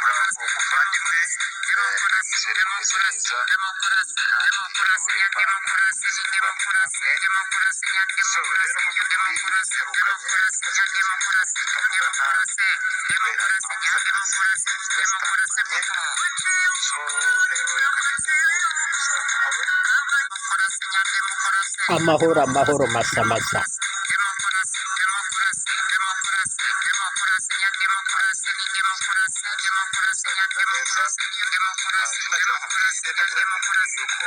bravo muvandimwe, nizere kumeze neza kandi amahoro y'Imana kubana namwe. So rero mu by'ukuri duherukanye tumaze igihe tutavugana kubera impamvu z'akazi ziba zitandukanye. So rero reka nizere ko tuza amahoro. amahoro masa masa. neza nagira nkubwire yuko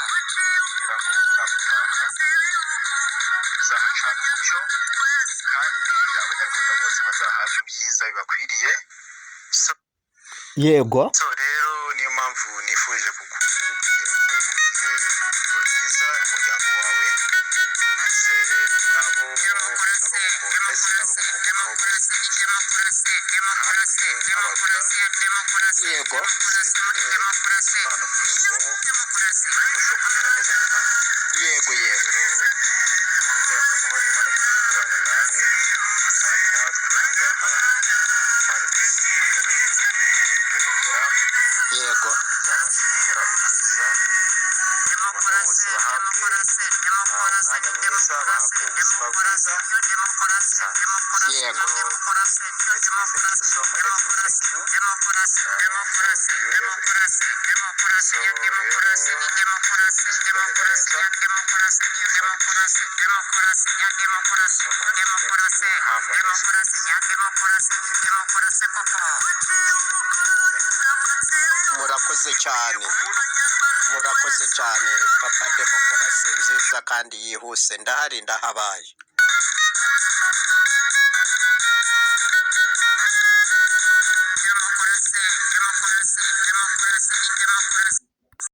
ahangaha kugira ngo umwaka utaha tuzahacana umucyo kandi abanyarwanda bose bazahabwa ibyiza bibakwiriye. Yego. So rero niyo mpamvu nifuje kugira ngo ugire ijoro ryiza n'umuryango wawe ndetse n'abagukunda ndetse n'abagukomokaho bose natwe nk'abaruda. Yego. Imana kugira ngo turusheho kumera neza mu Rwanda. Yego yego. Kugira ngo amahoro y'Imana akomeze kubana namwe kandi natwe ahangaha Imana ikomeze kuturengera. Yego. Tuzabasha gukora ibyiza abanyarwanda bose bahabwe umwanya mwiza, bahabwe ubuzima bwiza. Yego. Let me thank you so much. Let me thank you for you everything. So rero tuzagenda neza. Murakoze cyane. Murakoze cyane papa. Demokarasi nziza kandi yihuse, ndahari ndahabaye.